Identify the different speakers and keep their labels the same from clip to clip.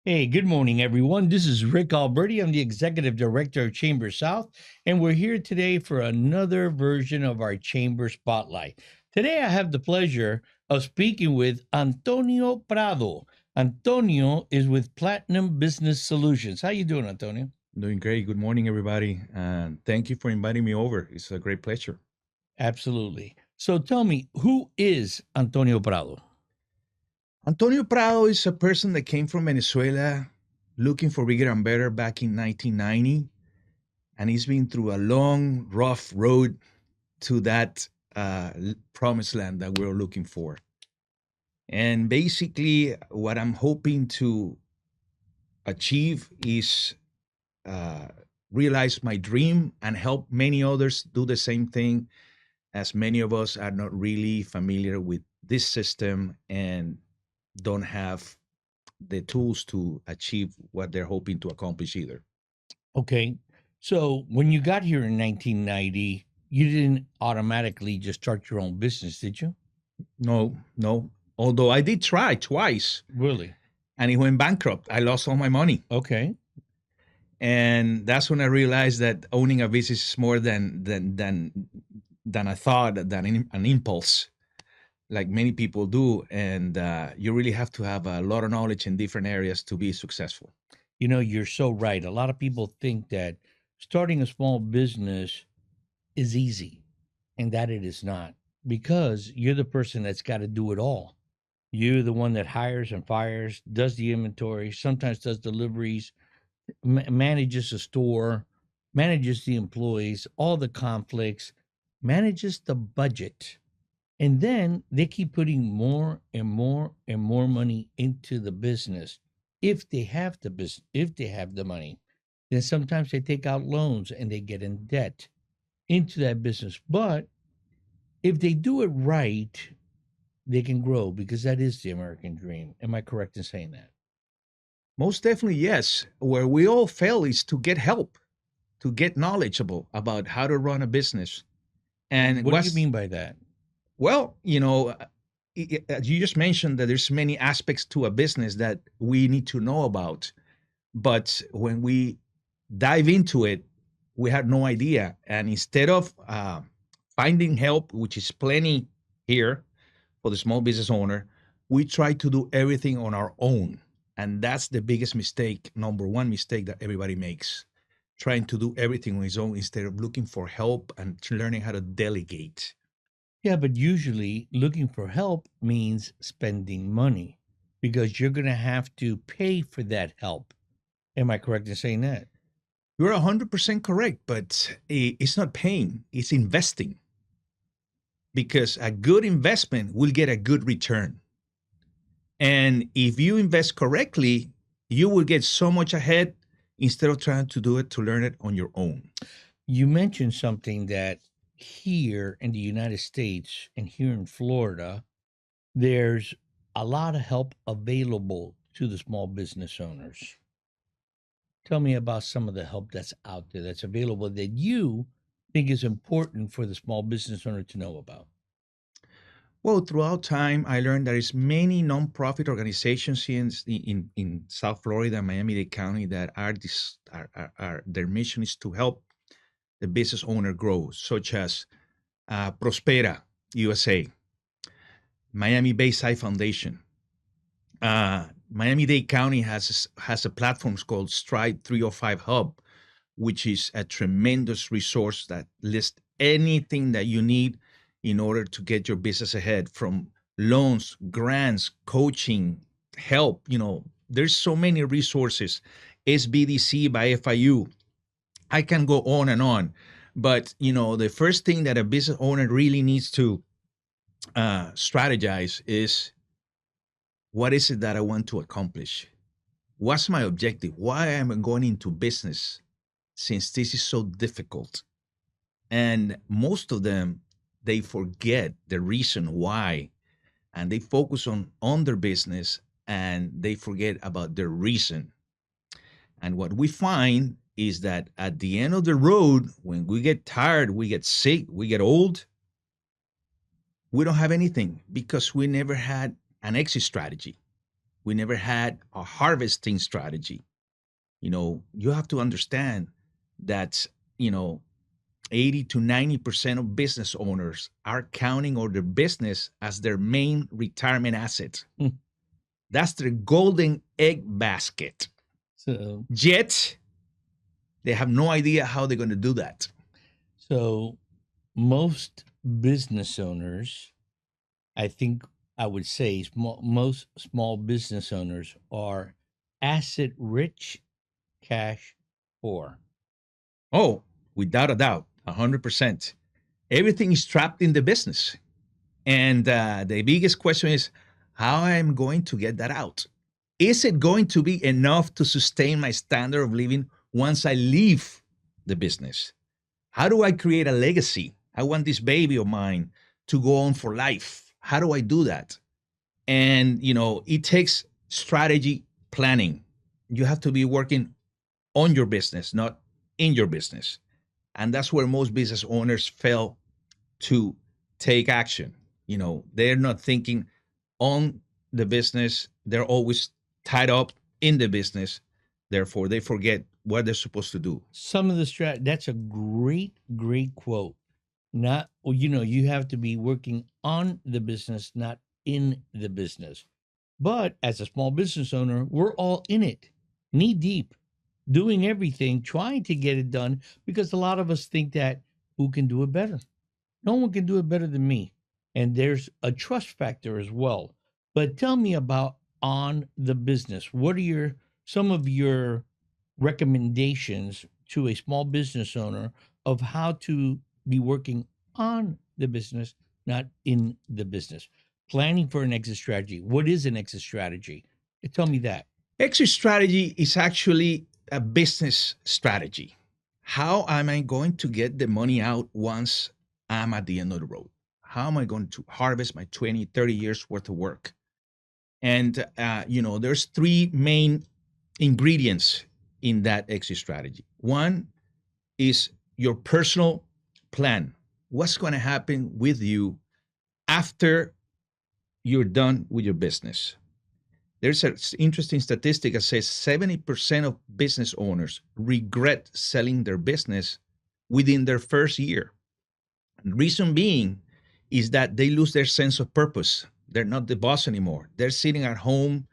Speaker 1: Hey, good morning, everyone. This is Rick Alberty. I'm the Executive Director of ChamberSouth, and we're here today for another version of our Chamber Spotlight. Today, I have the pleasure of speaking with Antonio Prado. Antonio is with Platinum Business Solutions. How you doing, Antonio?
Speaker 2: Doing great. Good morning, everybody. And thank you for inviting me over. It's a great pleasure.
Speaker 1: Absolutely. So tell me, who is Antonio Prado?
Speaker 2: Antonio Prado is a person that came from Venezuela looking for bigger and better back in 1990. And he's been through a long, rough road to that promised land that we're looking for. And basically, what I'm hoping to achieve is uh, realize my dream and help many others do the same thing, as many of us are not really familiar with this system and don't have the tools to achieve what they're hoping to accomplish either.
Speaker 1: Okay. So when you got here in 1990, you didn't automatically just start your own business, did you?
Speaker 2: No, no. Although I did try twice
Speaker 1: Really?
Speaker 2: and it went bankrupt. I lost all my money.
Speaker 1: Okay.
Speaker 2: And that's when I realized that owning a business is more than a thought, than an impulse, like many people do. And you really have to have a lot of knowledge in different areas to be successful.
Speaker 1: You know, you're so right. A lot of people think that starting a small business is easy, and that it is not, because you're the person that's got to do it all. You're the one that hires and fires, does the inventory, sometimes does deliveries, manages the store, manages the employees, all the conflicts, manages the budget. And then they keep putting more and more and more money into the business. If they have the business, if they have the money, then sometimes they take out loans and they get in debt into that business. But if they do it right, they can grow, because that is the American dream. Am I correct in saying that?
Speaker 2: Most definitely, yes. Where we all fail is to get help, to get knowledgeable about how to run a business. And
Speaker 1: What do you
Speaker 2: what's,
Speaker 1: mean by that?
Speaker 2: well, you just mentioned that there's many aspects to a business that we need to know about. But when we dive into it, we had no idea. And instead of finding help, which is plenty here for the small business owner, we try to do everything on our own. And that's the biggest mistake, number one mistake that everybody makes, trying to do everything on his own instead of looking for help and learning how to delegate.
Speaker 1: Yeah, but usually looking for help means spending money, because you're going to have to pay for that help. Am I correct in saying that?
Speaker 2: You're 100% correct, but it's not paying, it's investing, because a good investment will get a good return. And if you invest correctly, you will get so much ahead instead of trying to do it to learn it on your own.
Speaker 1: You mentioned something that here in the United States and here in Florida, there's a lot of help available to the small business owners. Tell me about some of the help that's out there that's available that you think is important for the small business owner to know about.
Speaker 2: Well, throughout time, I learned there is many nonprofit organizations here in South Florida, Miami-Dade County, that are their mission is to help the business owner grow, such as Prospera USA, Miami Bayside Foundation. Miami-Dade County has a platform called Stride 305 Hub, which is a tremendous resource that lists anything that you need in order to get your business ahead, from loans, grants, coaching, help. There's so many resources. SBDC by FIU. I can go on and on. But, the first thing that a business owner really needs to strategize is, what is it that I want to accomplish? What's my objective? Why am I going into business since this is so difficult? And most of them, they forget the reason why, and they focus on their business and they forget about their reason. And what we find is that at the end of the road, when we get tired, we get sick, we get old, we don't have anything because we never had an exit strategy. We never had a harvesting strategy. You have to understand that, you know, 80 to 90% of business owners are counting on their business as their main retirement asset.
Speaker 1: Hmm.
Speaker 2: That's their golden egg basket.
Speaker 1: So,
Speaker 2: Yet, they have no idea how they're going to do that.
Speaker 1: so most business owners, I think I would say most small business owners are asset rich, cash poor.
Speaker 2: Oh, without a doubt, 100%. Everything is trapped in the business. And the biggest question is how I'm going to get that out. Is it going to be enough to sustain my standard of living once I leave the business? How do I create a legacy? I want this baby of mine to go on for life. How do I do that? And, it takes strategy planning. You have to be working on your business, not in your business. And that's where most business owners fail to take action. They're not thinking on the business, they're always tied up in the business. Therefore, they forget what they're supposed to do.
Speaker 1: Some of the that's a great quote. Not, well, you have to be working on the business, not in the business. But as a small business owner, we're all in it, knee deep, doing everything, trying to get it done because a lot of us think that who can do it better? No one can do it better than me. And there's a trust factor as well. But tell me about on the business. What are some of your recommendations to a small business owner of how to be working on the business, not in the business? Planning for an exit strategy. What is an exit strategy? Tell me that.
Speaker 2: Exit strategy is actually a business strategy. How am I going to get the money out once I'm at the end of the road? How am I going to harvest my 20, 30 years worth of work? And, there's three main ingredients in that exit strategy. One is your personal plan. What's going to happen with you after you're done with your business? There's an interesting statistic that says 70% of business owners regret selling their business within their first year. The reason being is that they lose their sense of purpose. They're not the boss anymore. They're sitting at home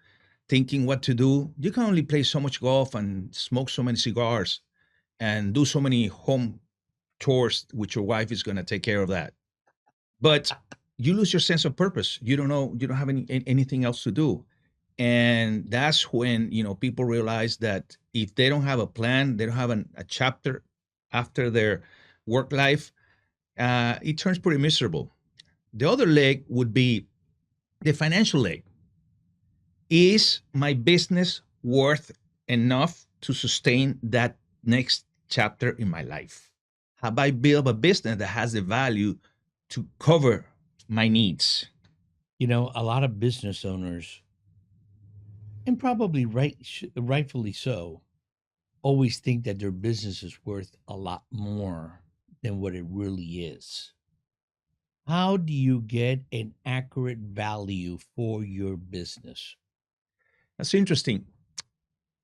Speaker 2: thinking what to do. You can only play so much golf and smoke so many cigars and do so many home chores, which your wife is going to take care of that. But you lose your sense of purpose. You don't know, you don't have anything else to do. And that's when, people realize that if they don't have a plan, they don't have a chapter after their work life, it turns pretty miserable. The other leg would be the financial leg. Is my business worth enough to sustain that next chapter in my life? Have I built a business that has the value to cover my needs?
Speaker 1: A lot of business owners, and probably rightfully so, always think that their business is worth a lot more than what it really is. How do you get an accurate value for your business?
Speaker 2: That's interesting.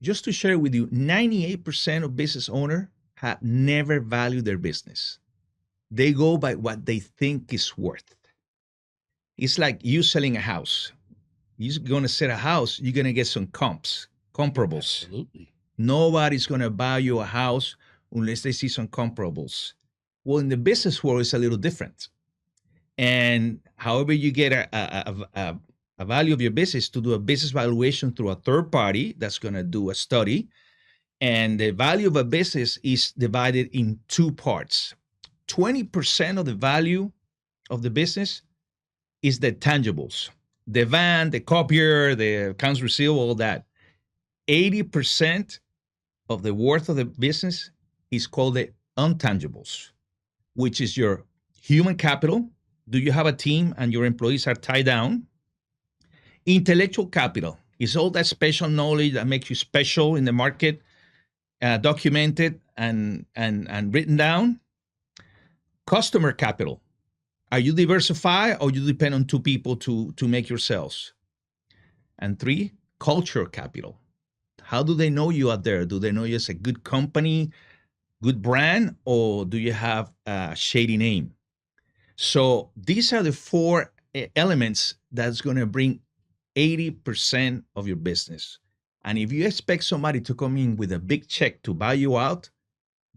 Speaker 2: Just to share with you, 98% of business owners have never valued their business. They go by what they think is worth. It's like you selling a house. You're going to sell a house, you're going to get some comparables.
Speaker 1: Absolutely.
Speaker 2: Nobody's going to buy you a house unless they see some comparables. Well, in the business world, it's a little different. And however you get a value of your business, to do a business valuation through a third party that's going to do a study. And the value of a business is divided in two parts. 20% of the value of the business is the tangibles, the van, the copier, the accounts receivable, all that. 80% of the worth of the business is called the intangibles, which is your human capital. Do you have a team and your employees are tied down? Intellectual capital is all that special knowledge that makes you special in the market, documented and written down. Customer capital. Are you diversified or you depend on two people to make your sales? And three, culture capital. How do they know you out there? Do they know you as a good company, good brand, or do you have a shady name? So these are the four elements that's going to bring 80% of your business. And if you expect somebody to come in with a big check to buy you out,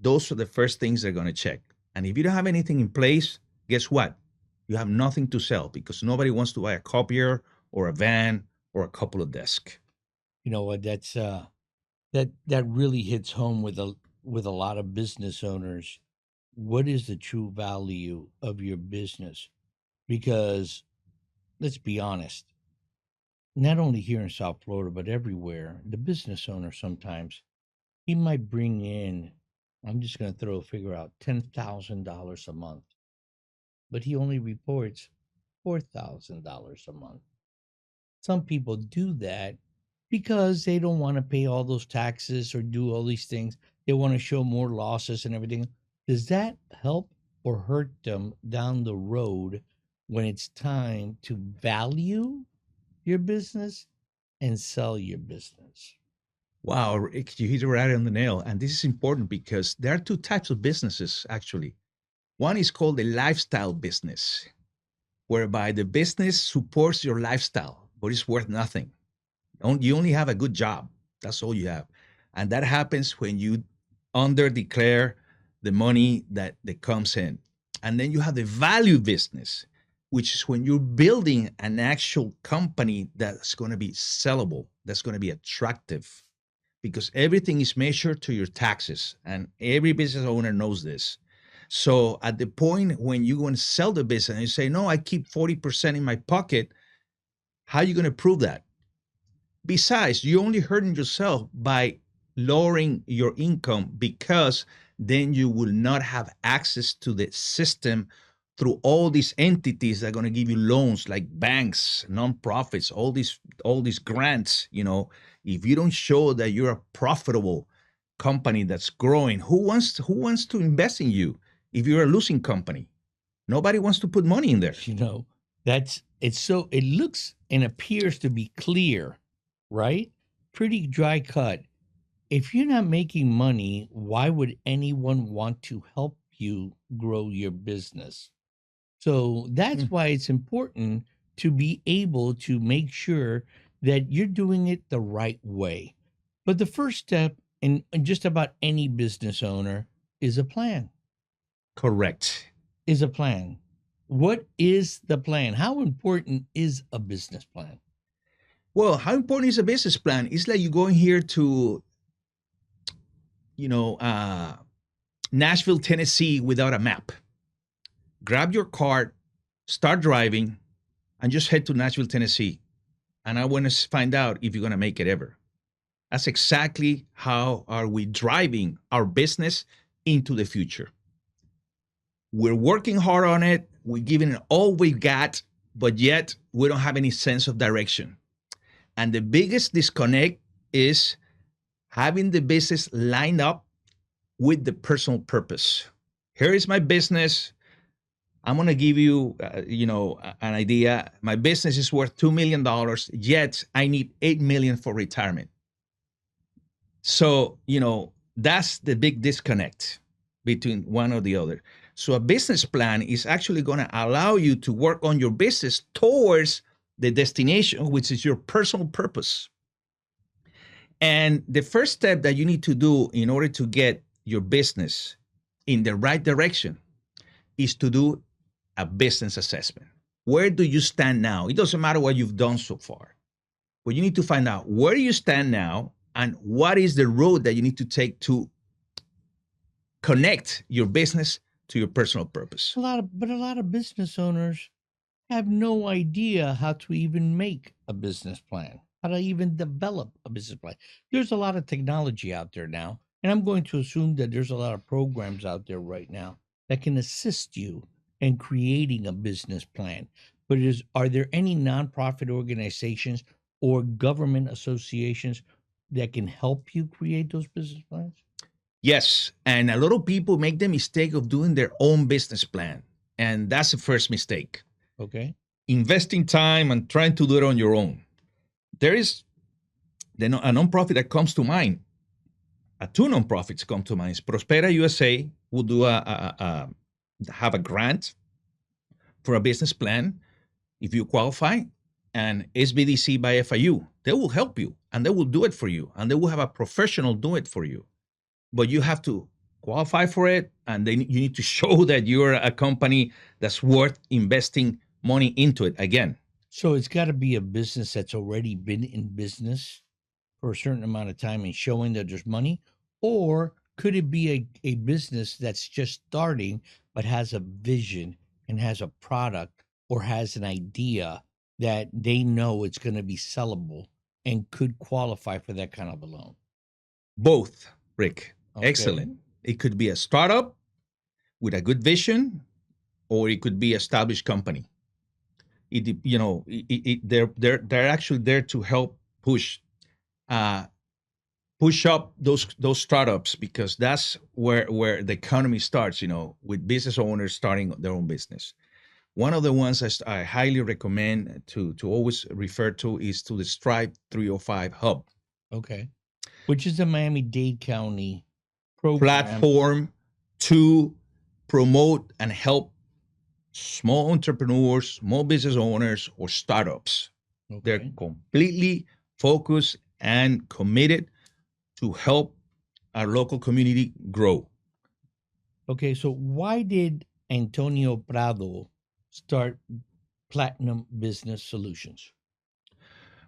Speaker 2: those are the first things they're going to check. And if you don't have anything in place, guess what? You have nothing to sell because nobody wants to buy a copier or a van or a couple of desks.
Speaker 1: You know what? That really hits home with a lot of business owners. What is the true value of your business? Because let's be honest, not only here in South Florida, but everywhere, the business owner sometimes he might bring in, I'm just going to throw a figure out, $10,000 a month, but he only reports $4,000 a month. Some people do that because they don't want to pay all those taxes or do all these things. They want to show more losses and everything. Does that help or hurt them down the road when it's time to value your business and sell your business?
Speaker 2: Wow, Rick, you hit it right on the nail. And this is important because there are two types of businesses, actually. One is called a lifestyle business, whereby the business supports your lifestyle, but it's worth nothing. You only have a good job. That's all you have. And that happens when you under declare the money that comes in. And then you have the value business, which is when you're building an actual company that's going to be sellable, that's going to be attractive, because everything is measured to your taxes. And every business owner knows this. So at the point when you want to sell the business and you say, no, I keep 40% in my pocket, how are you going to prove that? Besides, you're only hurting yourself by lowering your income because then you will not have access to the system through all these entities that are going to give you loans like banks, nonprofits, all these grants. If you don't show that you're a profitable company that's growing, who wants to invest in you if you're a losing company? Nobody wants to put money in there.
Speaker 1: You know, it looks and appears to be clear, right? Pretty dry cut. If you're not making money, why would anyone want to help you grow your business? So that's
Speaker 2: Mm.
Speaker 1: why it's important to be able to make sure that you're doing it the right way. But the first step in just about any business owner is a plan.
Speaker 2: Correct.
Speaker 1: Is a plan. What is the plan? How important is a business plan?
Speaker 2: Well, how important is a business plan? It's like you going here to, you know, uh, Nashville, Tennessee without a map. Grab your car, start driving, and just head to Nashville, Tennessee. And I want to find out if you're going to make it ever. That's exactly how are we driving our business into the future. We're working hard on it. We're giving it all we got, but yet we don't have any sense of direction. And the biggest disconnect is having the business lined up with the personal purpose. Here is my business. I'm going to give you, an idea. My business is worth $2 million, yet I need $8 million for retirement. So, that's the big disconnect between one or the other. So a business plan is actually going to allow you to work on your business towards the destination, which is your personal purpose. And the first step that you need to do in order to get your business in the right direction is to do a business assessment. Where do you stand now? It doesn't matter what you've done so far, but you need to find out where you stand now and what is the road that you need to take to connect your business to your personal purpose.
Speaker 1: A lot of business owners have no idea how to even make a business plan, how to even develop a business plan. There's a lot of technology out there now, and I'm going to assume that there's a lot of programs out there right now that can assist you in creating a business plan. But are there any nonprofit organizations or government associations that can help you create those business plans?
Speaker 2: Yes, and a lot of people make the mistake of doing their own business plan, and that's the first mistake.
Speaker 1: Okay.
Speaker 2: Investing time and trying to do it on your own. There is A nonprofit that comes to mind, two nonprofits come to mind. Prospera USA will do have a grant for a business plan if you qualify, and SBDC by FIU. They will help you and they will do it for you, and they will have a professional do it for you. But you have to qualify for it, and then you need to show that you're a company that's worth investing money into it again.
Speaker 1: So it's got to be a business that's already been in business for a certain amount of time and showing that there's money? Or could it be a business that's just starting but has a vision and has a product or has an idea that they know it's going to be sellable and could qualify for that kind of a loan?
Speaker 2: Both, Rick.
Speaker 1: Okay.
Speaker 2: Excellent. It could be a startup with a good vision, or it could be established company. They're actually there to help push up those startups, because that's where the economy starts. With business owners starting their own business. One of the ones I highly recommend to always refer to is to the Stripe 305 Hub.
Speaker 1: Okay. Which is a Miami-Dade County program.
Speaker 2: Platform to promote and help small entrepreneurs, small business owners, or startups. Okay. They're completely focused and committed to help our local community grow.
Speaker 1: Okay, so why did Antonio Prado start Platinum Business Solutions?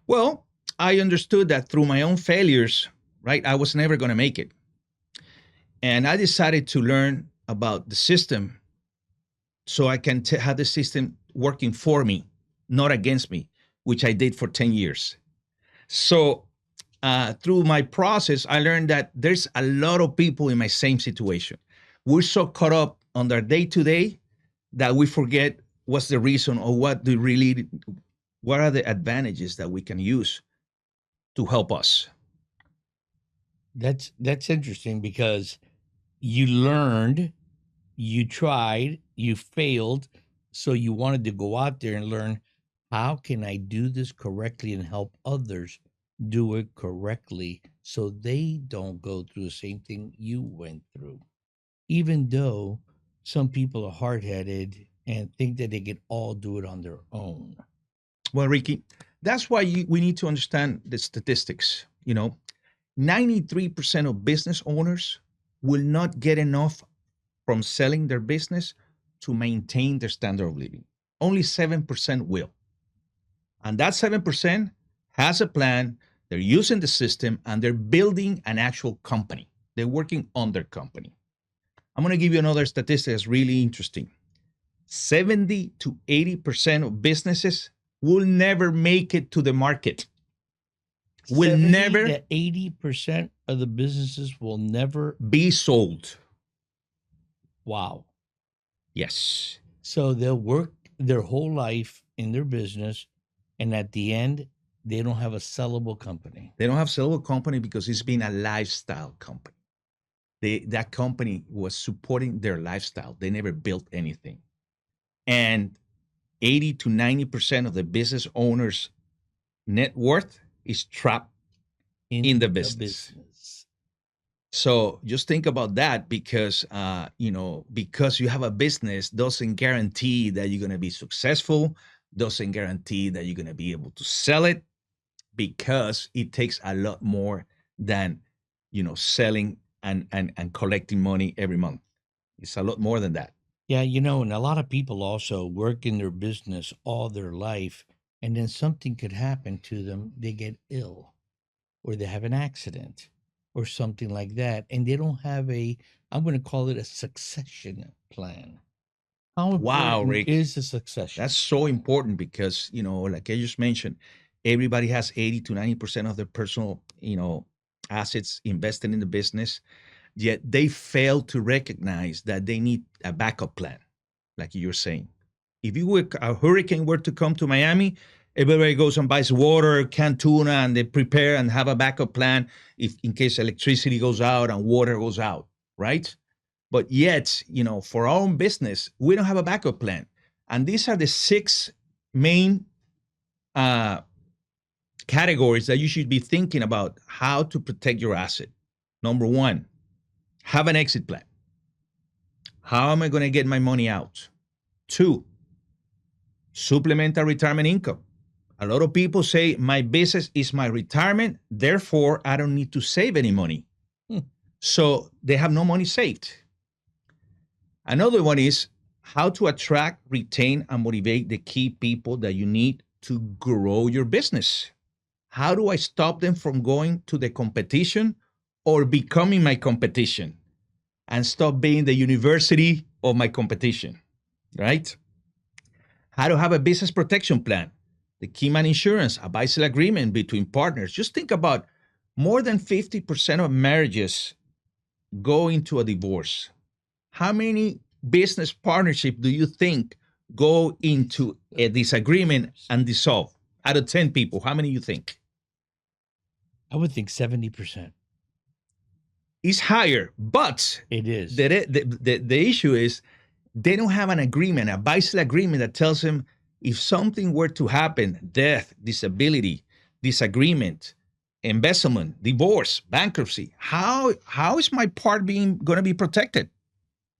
Speaker 2: Well, I understood that through my own failures, right, I was never going to make it. And I decided to learn about the system so I can have the system working for me, not against me, which I did for 10 years. So through my process, I learned that there's a lot of people in my same situation. We're so caught up on their day-to-day that we forget what's the reason, or what are the advantages that we can use to help us.
Speaker 1: That's interesting, because you learned, you tried, you failed, so you wanted to go out there and learn, how can I do this correctly and help others do it correctly so they don't go through the same thing you went through. Even though some people are hard-headed and think that they can all do it on their own.
Speaker 2: Well, Ricky, that's why we need to understand the statistics. 93% of business owners will not get enough from selling their business to maintain their standard of living. Only 7% will. And that 7% has a plan, they're using the system, and they're building an actual company. They're working on their company. I'm going to give you another statistic that's really interesting. 70 to 80% of businesses will never make it to the market.
Speaker 1: Will never. To 80% of the businesses will never
Speaker 2: be sold.
Speaker 1: Wow.
Speaker 2: Yes.
Speaker 1: So they'll work their whole life in their business, and at the end, they don't have a sellable company.
Speaker 2: They don't have a sellable company because it's been a lifestyle company. That company was supporting their lifestyle. They never built anything. And 80 to 90% of the business owner's net worth is trapped in the business. So just think about that, because because you have a business doesn't guarantee that you're going to be successful, doesn't guarantee that you're going to be able to sell it, because it takes a lot more than selling and collecting money every month. It's a lot more than that.
Speaker 1: Yeah, and a lot of people also work in their business all their life, and then something could happen to them. They get ill, or they have an accident, or something like that, and they don't have I'm going to call it a succession plan. How important
Speaker 2: Rick,
Speaker 1: is the succession?
Speaker 2: That's so important, because, like I just mentioned, everybody has 80 to 90% of their personal, assets invested in the business, yet they fail to recognize that they need a backup plan, like you're saying. If a hurricane were to come to Miami, everybody goes and buys water, canned tuna, and they prepare and have a backup plan in case electricity goes out and water goes out, right? But yet, for our own business, we don't have a backup plan. And these are the 6 main categories that you should be thinking about how to protect your asset. Number one, have an exit plan. How am I going to get my money out? Two, supplemental retirement income. A lot of people say my business is my retirement, therefore I don't need to save any money. So they have no money saved. Another one is how to attract, retain, and motivate the key people that you need to grow your business. How do I stop them from going to the competition or becoming my competition and stop being the university of my competition, right? How to have a business protection plan, the key man insurance, a buy-sell agreement between partners. Just think about more than 50% of marriages go into a divorce. How many business partnerships do you think go into a disagreement and dissolve? Out of 10 people, how many you think?
Speaker 1: I would think 70%.
Speaker 2: It's higher, but
Speaker 1: It is.
Speaker 2: the issue is they don't have an agreement, a buy-sell agreement that tells them if something were to happen, death, disability, disagreement, embezzlement, divorce, bankruptcy, how is my part going to be protected?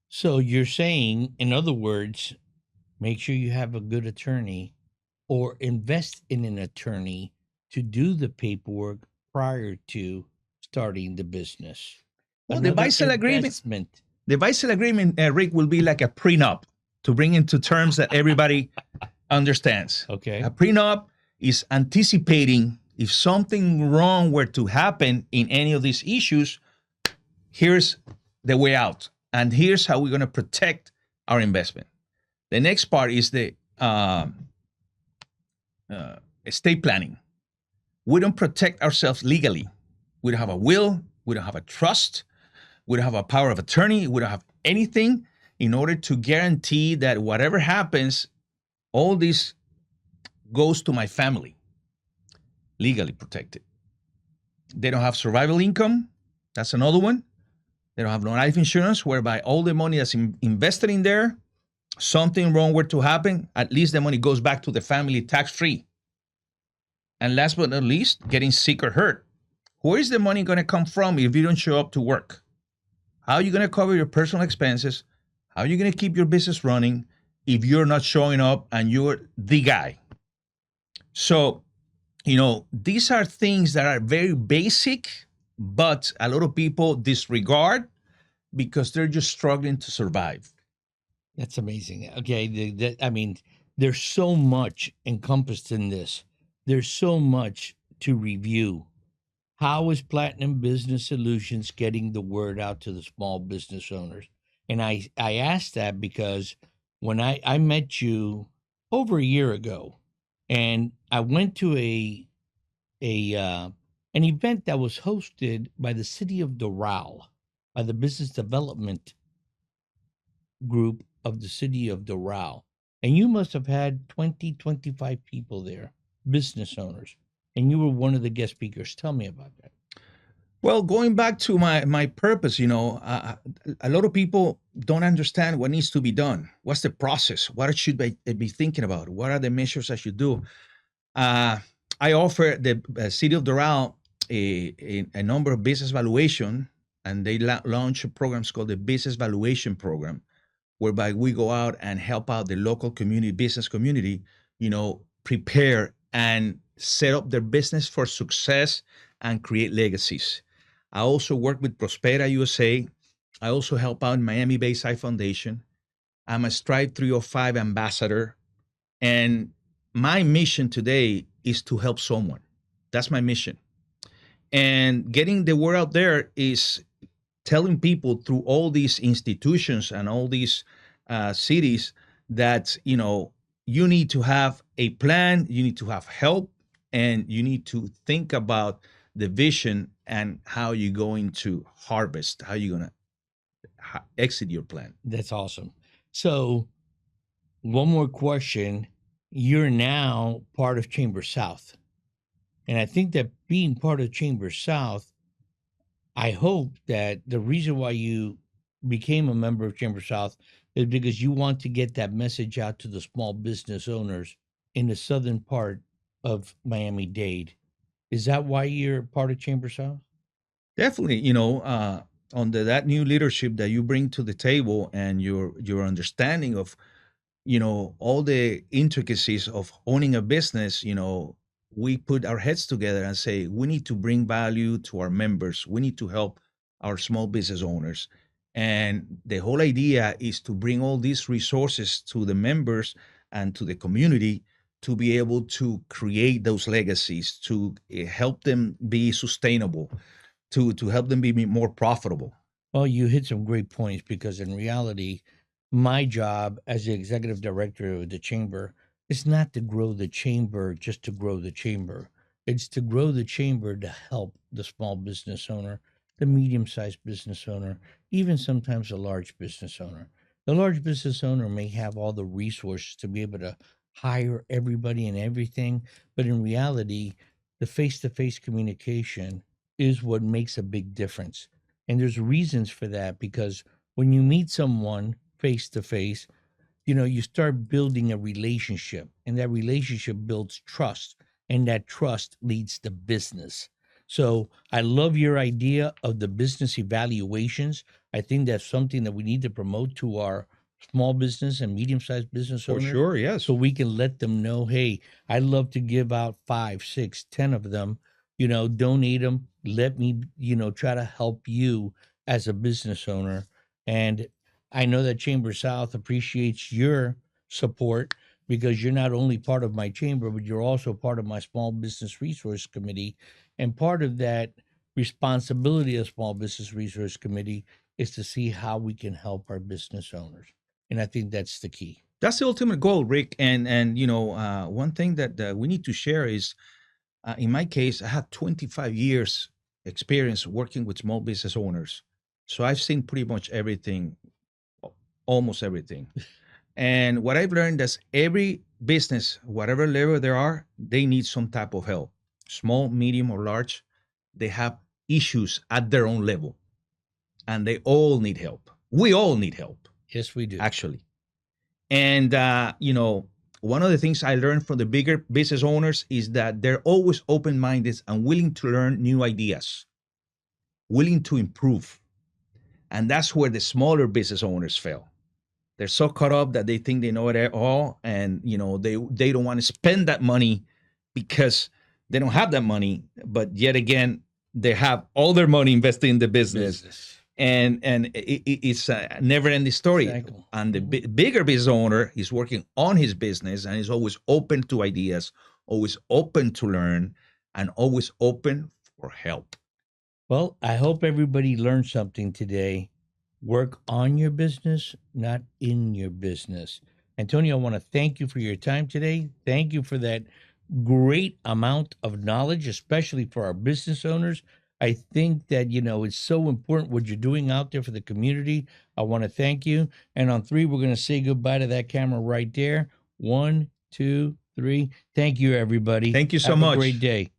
Speaker 1: So you're saying, in other words, make sure you have a good attorney or invest in an attorney to do the paperwork prior to starting the business.
Speaker 2: Well, the buy-sell agreement, Rick, will be like a prenup to bring into terms that everybody understands.
Speaker 1: Okay.
Speaker 2: A prenup is anticipating if something wrong were to happen in any of these issues, here's the way out. And here's how we're going to protect our investment. The next part is the estate planning. We don't protect ourselves legally. We don't have a will. We don't have a trust. We don't have a power of attorney. We don't have anything in order to guarantee that whatever happens, all this goes to my family, legally protected. They don't have survival income. That's another one. They don't have no life insurance, whereby all the money that's invested in there, something wrong were to happen, at least the money goes back to the family tax-free. And last but not least, getting sick or hurt. Where is the money going to come from if you don't show up to work? How are you going to cover your personal expenses? How are you going to keep your business running if you're not showing up and you're the guy? So, these are things that are very basic, but a lot of people disregard because they're just struggling to survive.
Speaker 1: That's amazing. Okay. There's so much encompassed in this. There's so much to review. How is Platinum Business Solutions getting the word out to the small business owners? And I asked that because when I met you over a year ago, and I went to an event that was hosted by the city of Doral, by the business development group of the city of Doral. And you must have had 20, 25 people there, business owners. And you were one of the guest speakers. Tell me about that.
Speaker 2: Well, going back to my purpose, a lot of people don't understand what needs to be done. What's the process? What should I be thinking about? What are the measures I should do? I offer the city of Doral a number of business valuation, and they launch programs called the Business Valuation Program, whereby we go out and help out the local community, business community, prepare and set up their business for success and create legacies. I also work with Prospera USA. I also help out Miami-Dade County Foundation. I'm a Strive 305 ambassador. And my mission today is to help someone. That's my mission. And getting the word out there is telling people through all these institutions and all these cities that, you need to have a plan, you need to have help, and you need to think about the vision and how you're going to harvest, how you're going to exit your plan.
Speaker 1: That's awesome. So one more question. You're now part of ChamberSouth. And I think that being part of ChamberSouth, I hope that the reason why you became a member of ChamberSouth is because you want to get that message out to the small business owners in the southern part of Miami-Dade. Is that why you're part of ChamberSouth?
Speaker 2: Definitely, on that new leadership that you bring to the table and your understanding of all the intricacies of owning a business, we put our heads together and say we need to bring value to our members, we need to help our small business owners, and the whole idea is to bring all these resources to the members and to the community to be able to create those legacies, to help them be sustainable, to help them be more profitable.
Speaker 1: Well, you hit some great points because in reality, my job as the executive director of the chamber is not to grow the chamber just to grow the chamber. It's to grow the chamber to help the small business owner, the medium sized business owner, even sometimes a large business owner. The large business owner may have all the resources to be able to hire everybody and everything, but in reality, the face to face communication is what makes a big difference, and there's reasons for that because when you meet someone face to face, you start building a relationship, and that relationship builds trust, and that trust leads to business. So I love your idea of the business evaluations. I think that's something that we need to promote to our small business and medium sized business
Speaker 2: For
Speaker 1: owners
Speaker 2: sure,
Speaker 1: so
Speaker 2: yes.
Speaker 1: we can let them know, hey, I'd love to give out five, six, 10 of them, donate them. Let me, try to help you as a business owner. And I know that Chamber South appreciates your support because you're not only part of my chamber, but you're also part of my Small Business Resource Committee. And part of that responsibility of Small Business Resource Committee is to see how we can help our business owners. And I think that's the key.
Speaker 2: That's the ultimate goal, Rick. And one thing that we need to share is, in my case, I have 25 years experience working with small business owners, so I've seen pretty much everything, almost everything. And what I've learned is every business, whatever level they are, they need some type of help. Small, medium, or large, they have issues at their own level, and they all need help. We all need help,
Speaker 1: Yes, we do.
Speaker 2: actually. And one of the things I learned from the bigger business owners is that they're always open-minded and willing to learn new ideas, willing to improve. And that's where the smaller business owners fail. They're so caught up that they think they know it all, and they don't want to spend that money because they don't have that money. But yet again, they have all their money invested in the business,
Speaker 1: Business.
Speaker 2: and it's a never-ending story.
Speaker 1: Exactly.
Speaker 2: And the bigger business owner is working on his business and is always open to ideas, always open to learn, and always open for help.
Speaker 1: Well, I hope everybody learned something today. Work on your business, not in your business. Antonio, I want to thank you for your time today. Thank you for that great amount of knowledge, especially for our business owners. I think that, it's so important what you're doing out there for the community. I want to thank you. And on three, we're going to say goodbye to that camera right there. One, two, three. Thank you, everybody.
Speaker 2: Thank you so
Speaker 1: Have a great
Speaker 2: much.
Speaker 1: day.